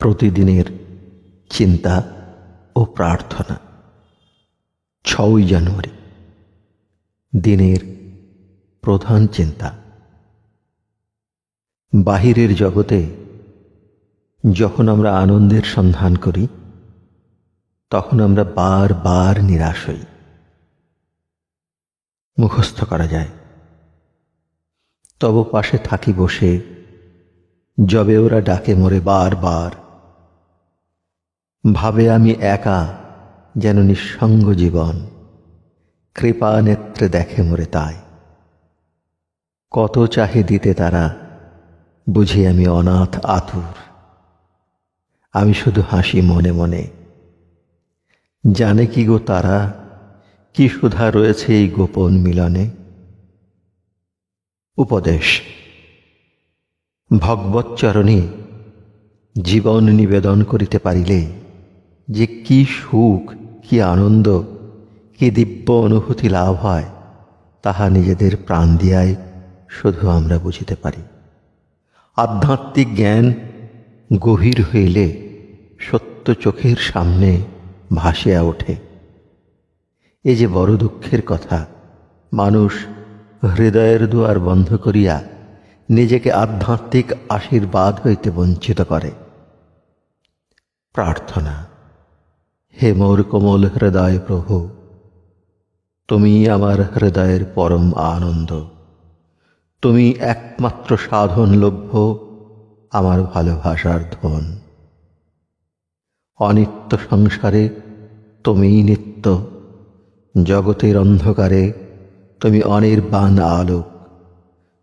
প্রতিদিনের চিন্তা ও প্রার্থনা। 6 জানুয়ারি, দিনের প্রধান চিন্তা। বাহিরের জগতে যখন আমরা আনন্দের সন্ধান করি, তখন আমরা বারবার নিরাশ হই। মুখস্থ করা যায়, তব পাশে থাকি বসে, যবে ওরা ডাকে মোরে বারবার। ভাবে আমি একা, যেন নিঃসঙ্গ জীবন, কৃপা নেত্রে দেখে মোরে তাই। কত চাহে দিতে তারা, বুঝি আমি অনাথ আতুর। আমি শুধু হাসি মনে মনে। জানে কি গো তারা, কি সুধা রয়েছে এই গোপন মিলনে। উপদেশ। ভগবৎচরণে জীবন নিবেদন করিতে পারিলে যে কি সুখ, কি আনন্দ, কি দিব্য অনুভূতি লাভ হয়, তাহা নিজেদের প্রাণ দিয়াই শুধু আমরা বুঝিতে পারি। আধ্যাত্মিক জ্ঞান গভীর হইলে সত্য চোখের সামনে ভাসিয়া ওঠে। এ যে বড় দুঃখের কথা, মানুষ হৃদয়ের দুয়ার বন্ধ করিয়া নিজেকে আধ্যাত্মিক আশীর্বাদ হইতে বঞ্চিত করে। প্রার্থনা। হে মোর কোমল হৃদয় প্রভু, তুমি আমার হৃদয়ের পরম আনন্দ। তুমি একমাত্র সাধন লভ্য আমার ভালোবাসার ধন। অনিত্য সংসারে তুমিই নিত্য, জগতের অন্ধকারে তুমি অনির্বাণ আলোক।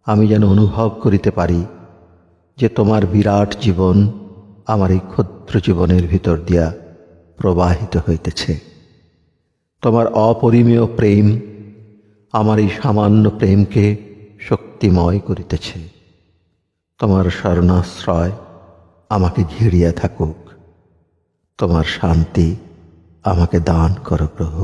আমি যেন অনুভব করিতে পারি যে তোমার বিরাট জীবন আমার এই ক্ষুদ্র জীবনের ভিতর দিয়া প্রবাহিত হইতেছে। তোমার অপরিমেয় প্রেম আমার এই সামান্য প্রেমকে শক্তিময় করিতেছে। তোমার শরণাশ্রয় আমাকে ঘিরিয়া থাকুক। তোমার শান্তি আমাকে দান করো প্রভু।